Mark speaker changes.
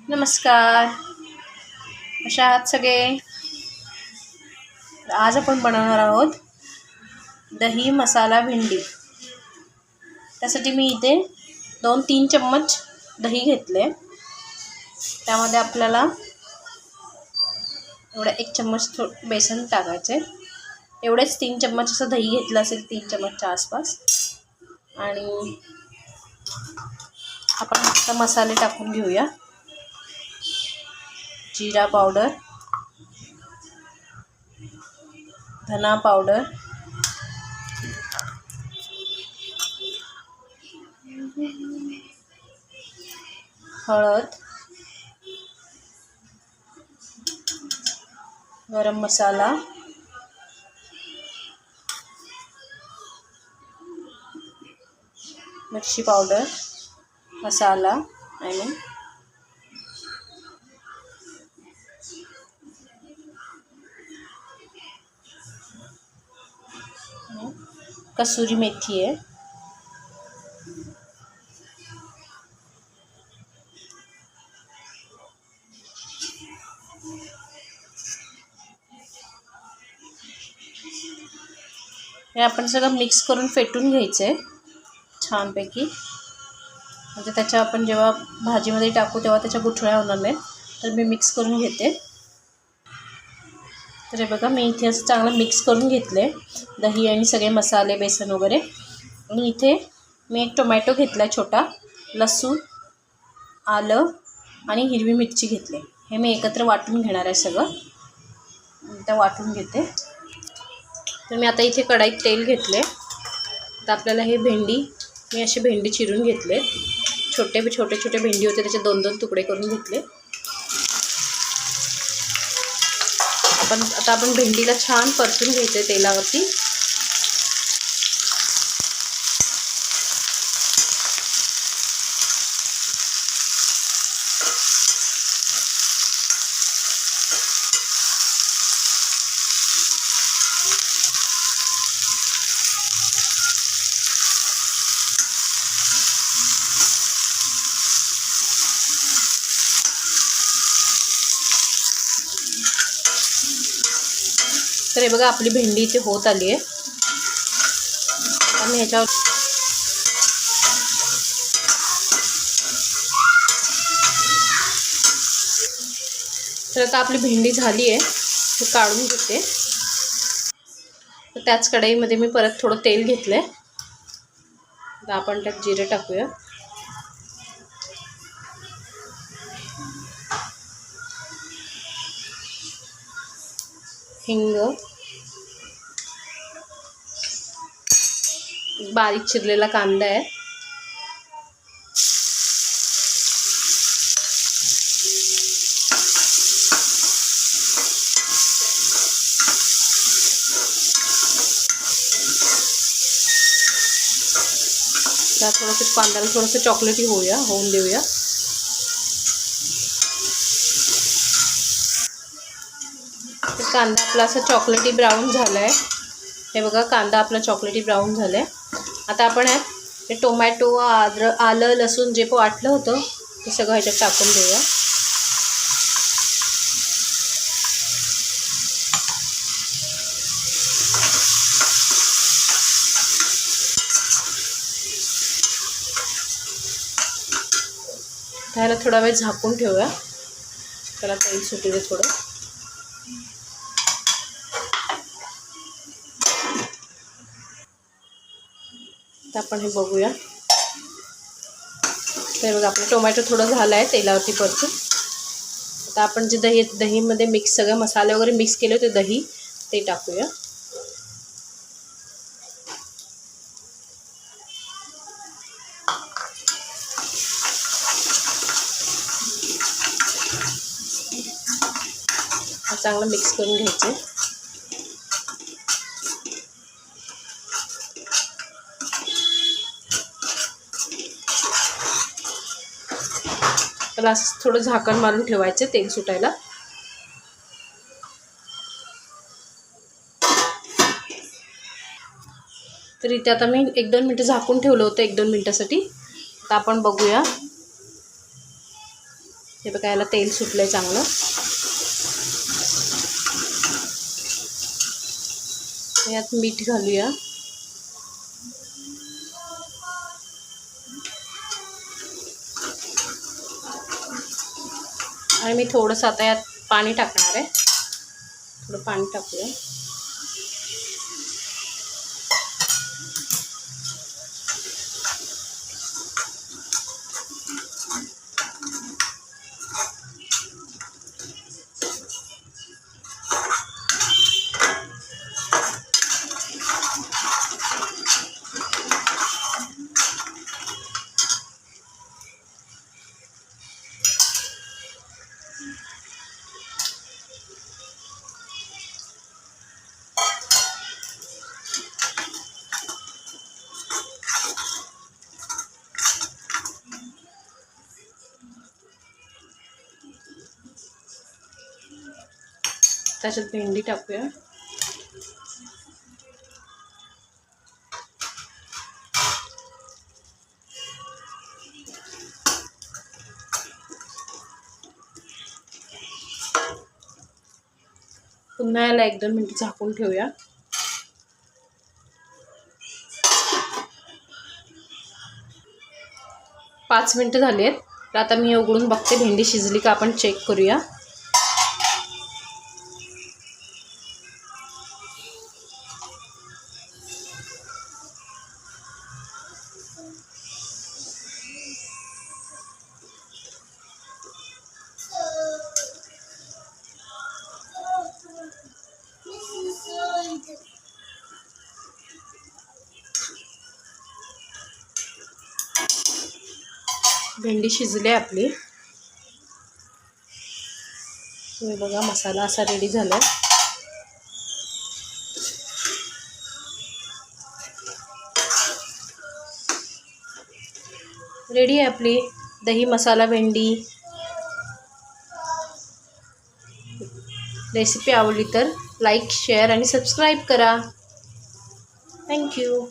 Speaker 1: नमस्कार. कशा आहात सगळे? आज आपण बनवणार आहोत दही मसाला भेंडी. त्यासाठी मी इथे 2-3 चम्मच दही घेतले. त्यामध्ये आपल्याला एवढा 1 चम्मच बेसन टाकायचे. एवढेच 3 चम्मच असं दही घेतलं असेल, 3 चम्मचच्या आसपास. आणि आपण आता मसाले टाकून घेऊया. जीरा पावडर, धना पावडर, हळद, गरम मसाला, मिरची पावडर, मसाला आणि कसुरी मेथी आहे. हे आपण सगळं मिक्स करून फेटून घ्यायचं आहे छानपैकी. म्हणजे त्याच्या आपण जेव्हा भाजीमध्ये टाकू तेव्हा त्याच्या गुठळ्या होणार नाहीत. तर मी मिक्स करून घेते. तर हे बघा, मी इथे असं चांगलं मिक्स करून घेतले दही आणि सगळे मसाले, बेसन वगैरे. आणि इथे मी एक टोमॅटो घेतला छोटा, लसूण, आलं आणि हिरवी मिरची घेतली. हे मी एकत्र वाटून घेणार आहे सगळं. त्या वाटून घेते. तर मी आता इथे कढईत तेल घेतले. तर आपल्याला हे भेंडी, मी अशी भेंडी चिरून घेतले. छोटे छोटे भेंडी होते, त्याचे 2-2 तुकडे करून घेतले. आता आपण भेंडीला छान परतून घ्यायचे तेलावरती. तर हे बघा, आपली भेंडी इथे होत आली आहे. आणि ह्याच्यावर तर आता आपली भेंडी झाली आहे, हे काढून घेते. तर त्याच कढईमध्ये मी परत थोडं तेल घेतलं आहे. तर आपण त्यात जिरे टाकूया. हिंग, बारीक चिरलेला कांदा आहे, त्या थोडंसं कांद्याला थोडंसं चॉकलेटी होऊन देऊया. कांदा आपला असा चॉकलेटी ब्राऊन झाला आहे. हे बघा, कांदा आपला चॉकलेटी ब्राऊन झाला आहे. आता आपण हे टोमॅटो, आलं, लसूण जे वाटलं होतं ते सगळं ह्याच्यात टाकून देऊया. त्याला थोडा वेळ झाकून ठेवूया. त्याला तेल सुटू दे थोडं. तर आपण हे बघूया. तर बघा, आपलं टोमॅटो थोडं झालं आहे तेलावरती परतून. आता आपण जे दहीमध्ये मिक्स सगळे मसाले वगैरे मिक्स केले होते दही, ते टाकूया. चांगलं मिक्स करून घ्यायचं. त्याला थोडं झाकण मारून ठेवायचं तेल सुटायला. तर इथे आता मी 1-2 मिनटं झाकून ठेवलं होतं, 1-2 मिनटासाठी. आता आपण बघूया. हे बघा याला तेल सुटलं आहे चांगलं. यात मीठ घालूया. आणि मी थोडंसं आता यात पाणी टाकणार आहे. थोडं पाणी टाकूया. त्याच्यात भेंडी टाकूया. पुन्हा याला 1-2 मिनिट झाकून ठेवूया. पाच मिनिटं झाली आहेत. तर आता मी उघडून बघते भेंडी शिजली का आपण चेक करूया. भेंडी शिजली आपली. तुम्ही बघा मसाला असा रेडी झाला. रेडी आहे आपली दही मसाला भेंडी. रेसिपी आवडली तर लाईक, शेअर आणि सबस्क्राईब करा. थँक्यू.